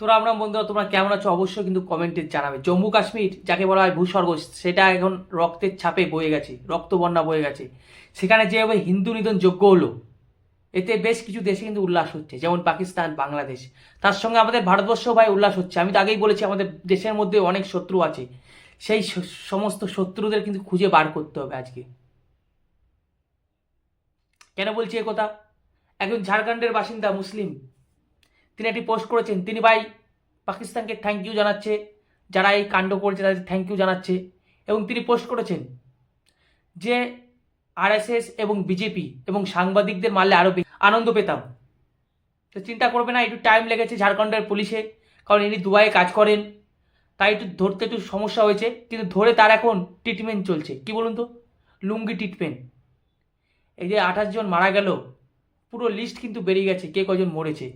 তোরা আমরা বন্ধুরা তোমরা কেমন আছো অবশ্যই কিন্তু কমেন্টে জানাবে। জম্মু কাশ্মীর যাকে বলা হয় ভূস্বর্গ, সেটা এখন রক্তের ছাপে বয়ে গেছে, রক্তবন্যা বয়ে গেছে। সেখানে যেভাবে হিন্দু নিধন যোগ্য হলো, এতে বেশ কিছু দেশে কিন্তু উল্লাস হচ্ছে, যেমন পাকিস্তান, বাংলাদেশ। তার সঙ্গে আমাদের ভারতবর্ষ ভাই উল্লাস হচ্ছে। আমি তো আগেই বলেছি আমাদের দেশের মধ্যে অনেক শত্রু আছে, সেই সমস্ত শত্রুদের কিন্তু খুঁজে বার করতে হবে আজকে। কেন বলছি এ কথা? একজন ঝাড়খণ্ডের বাসিন্দা মুসলিম, তিনি একটি পোস্ট করেছেন। তিনি ভাই পাকিস্তানকে থ্যাংক ইউ জানাচ্ছে, যারা এই কাণ্ড করেছে তাদের থ্যাংক ইউ জানাচ্ছে। এবং তিনি পোস্ট করেছেন যে আরএসএস এবং বিজেপি এবং সাংবাদিকদের মারলে আরও আনন্দ পেতাম। তো চিন্তা করবে না, একটু টাইম লেগেছে ঝাড়খণ্ডের পুলিশে, কারণ ইনি দুবাইয়ে কাজ করেন, তাই একটু ধরতে একটু সমস্যা হয়েছে। কিন্তু ধরে তার এখন ট্রিটমেন্ট চলছে। কি বলুন তো, লুঙ্গি ট্রিটমেন্ট। এই যে 28 জন মারা গেল, পুরো লিস্ট কিন্তু বেরিয়ে গেছে কে কজন মরেছে।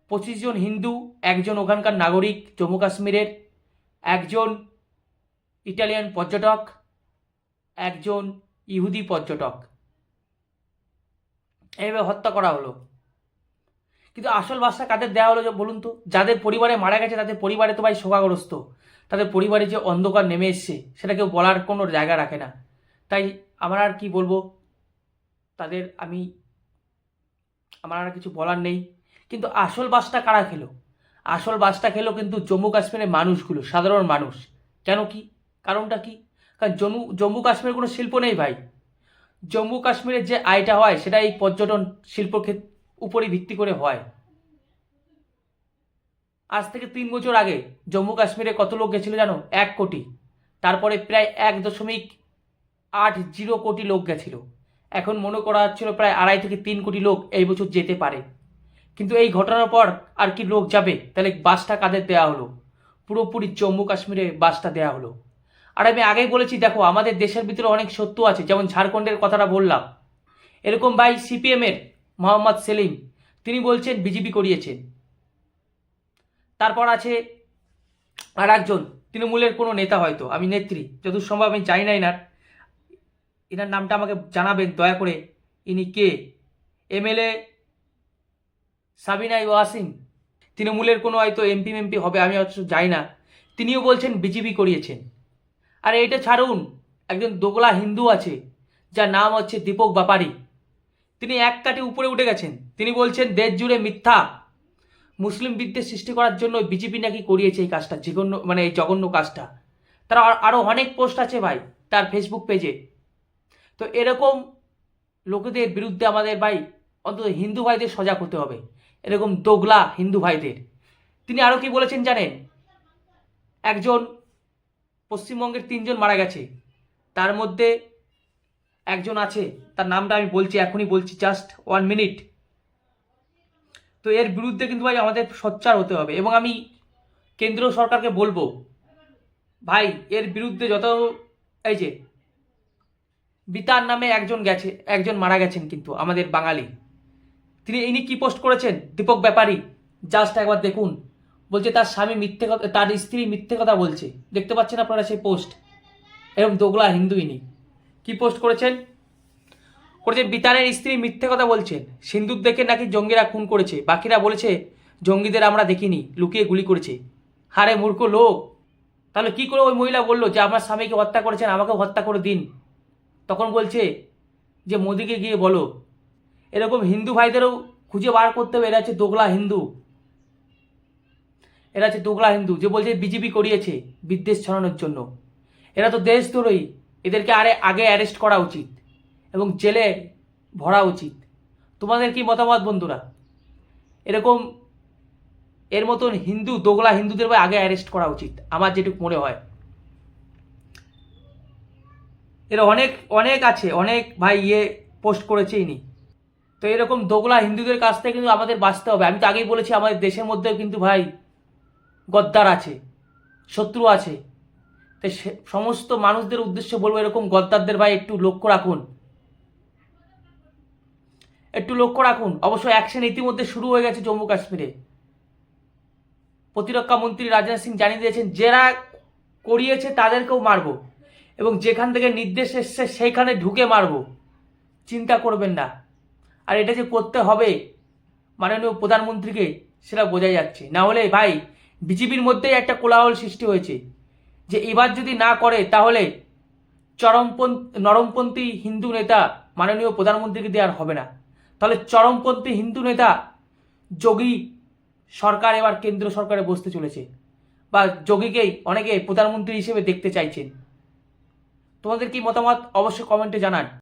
25 জন হিন্দু, একজন ওখানকার নাগরিক জম্মু কাশ্মীরের, একজন ইটালিয়ান পর্যটক, একজন ইহুদি পর্যটক, এইভাবে হত্যা করা হলো। কিন্তু আসল বার্তা কাদের দেওয়া হলো বলুন তো? যাদের পরিবারে মারা গেছে তাদের পরিবারে তো ভাই শোকাগ্রস্ত, তাদের পরিবারে যে অন্ধকার নেমে এসছে সেটা কেউ বলার কোনো জায়গা রাখে না। তাই আমার আর কি বলবো, তাদের আমার আর কিছু বলার নেই। কিন্তু আসল বাসটা কারা খেলো? আসল বাসটা খেলো কিন্তু জম্মু কাশ্মীরের মানুষগুলো, সাধারণ মানুষ। কেন কি? কারণটা কি? কারণ জম্মু কাশ্মীরের কোনো শিল্প নেই ভাই। জম্মু কাশ্মীরের যে আয়টা হয় সেটা এই পর্যটন শিল্প উপরই ভিত্তি করে হয়। আজ থেকে 3 বছর আগে জম্মু কাশ্মীরে কত লোক গেছিল জানো? 1 কোটি। তারপরে প্রায় 1.80 কোটি লোক গেছিল। এখন মনে করা হচ্ছিল প্রায় 2.5 থেকে 3 কোটি লোক এই বছর যেতে পারে। কিন্তু এই ঘটনার পর আর কি লোক যাবে? তাহলে বাসটা কাদের দেওয়া হলো? পুরোপুরি জম্মু কাশ্মীরে বাসটা দেওয়া হলো। আর আমি আগেই বলেছি, দেখো আমাদের দেশের ভিতরে অনেক শত্রু আছে, যেমন ঝাড়খণ্ডের কথাটা বললাম। এরকম ভাই সিপিএমের মোহাম্মদ সেলিম, তিনি বলছেন বিজেপি করিয়েছেন। তারপর আছে আর একজন তৃণমূলের কোনো নেতা, হয়তো আমি নেত্রী, যতদূর সম্ভব আমি জানি না এনার নামটা আমাকে জানাবেন দয়া করে। ইনি কে? এমএলএ সাবিনা ওয়াসিম, তৃণমূলের কোনো হয়তো এমপি হবে, আমি অবশ্য জানি না। তিনিও বলছেন বিজেপি করিয়েছেন। আর এটা ছাড়ুন, একজন দোগলা হিন্দু আছে যার নাম হচ্ছে দীপক বাপারি। তিনি এক কাঠে উপরে উঠে গেছেন। তিনি বলছেন দেশ জুড়ে মিথ্যা মুসলিম বিদ্বেষ সৃষ্টি করার জন্য বিজেপি নাকি করিয়েছে এই কাজটা, জঘন্য মানে এই জঘন্য কাজটা। তার আরও অনেক পোস্ট আছে ভাই তার ফেসবুক পেজে। তো এরকম লোকেদের বিরুদ্ধে আমাদের ভাই অন্তত হিন্দু ভাইদের সজাগ হতে হবে, এরকম দোগলা হিন্দু ভাইদের। তিনি আরও কি বলেছেন জানেন? একজন পশ্চিমবঙ্গের 3 জন মারা গেছে, তার মধ্যে একজন আছে, তার নামটা আমি বলছি, এখনই বলছি, জাস্ট 1 মিনিট। তো এর বিরুদ্ধে কিন্তু ভাই আমাদের সোচ্চার হতে হবে। এবং আমি কেন্দ্র সরকারকে বলবো, ভাই এর বিরুদ্ধে যত, এই যে বিতার নামে একজন গেছে, একজন মারা গেছেন কিন্তু আমাদের বাঙালি, ইনি কি পোস্ট করেছেন? দীপক ব্যাপারী, জাস্ট একবার দেখুন। বলছে তার স্বামী মিথ্যে কথা, তার স্ত্রী মিথ্যে কথা বলছে। দেখতে পাচ্ছেন আপনারা সেই পোস্ট? এরকম দোগলা হিন্দু ইনি কি পোস্ট করেছেন? বিতানের স্ত্রী মিথ্যে কথা বলছেন, সিন্দুক দেখে নাকি জঙ্গিরা খুন করেছে, বাকিরা বলেছে জঙ্গিদের আমরা দেখিনি, লুকিয়ে গুলি করেছে। হারে মূর্খ লোক! তাহলে কি করে ওই মহিলা বললো যে আমার স্বামীকে হত্যা করেছেন, আমাকেও হত্যা করে দিন? তখন বলছে যে মোদিকে গিয়ে বলো। এরকম হিন্দু ভাইদেরও খুঁজে বার করতে হবে, এরা হচ্ছে দোগলা হিন্দু। এরা হচ্ছে দোগলা হিন্দু যে বলছে বিজেপি করিয়েছে বিদ্বেষ ছড়ানোর জন্য। এরা তো দেশদ্রোহী, এদেরকে আগে অ্যারেস্ট করা উচিত এবং জেলে ভরা উচিত। তোমাদের কি মতামত বন্ধুরা? এরকম এর মতন হিন্দু, দোগলা হিন্দুদের ভাই আগে অ্যারেস্ট করা উচিত, আমার যেটুকু মনে হয়। এর অনেক অনেক আছে, অনেক ভাই পোস্ট করেছে ইনি। তো এরকম দোগলা হিন্দুদের কাছ থেকে কিন্তু আমাদের বাঁচতে হবে। আমি তো আগেই বলেছি আমাদের দেশের মধ্যেও কিন্তু ভাই গদ্দার আছে, শত্রু আছে। তাই সমস্ত মানুষদের উদ্দেশ্যে বলবো, এরকম গদ্দারদের ভাই একটু লক্ষ্য রাখুন, একটু লক্ষ্য রাখুন। অবশ্য অ্যাকশন ইতিমধ্যে শুরু হয়ে গেছে জম্মু কাশ্মীরে। প্রতিরক্ষা মন্ত্রী রাজনাথ সিং জানিয়ে দিয়েছেন যারা করিয়েছে তাদেরকেও মারব, এবং যেখান থেকে নির্দেশ এসছে সেইখানে ঢুকে মারব, চিন্তা করবেন না। আর এটা যে করতে হবে মাননীয় প্রধানমন্ত্রীকে, সেটা বোঝা যাচ্ছে। না হলে ভাই বিজেপির মধ্যেই একটা কোলাহল সৃষ্টি হয়েছে যে এবার যদি না করে তাহলে নরমপন্থী হিন্দু নেতা মাননীয় প্রধানমন্ত্রীকে দিয়ে আর হবে না। তাহলে চরমপন্থী হিন্দু নেতা যোগী সরকার এবার কেন্দ্র সরকারে বসতে চলেছে, বা যোগীকেই অনেকে প্রধানমন্ত্রী হিসেবে দেখতে চাইছেন। তোমাদের কি মতামত অবশ্যই কমেন্টে জানান।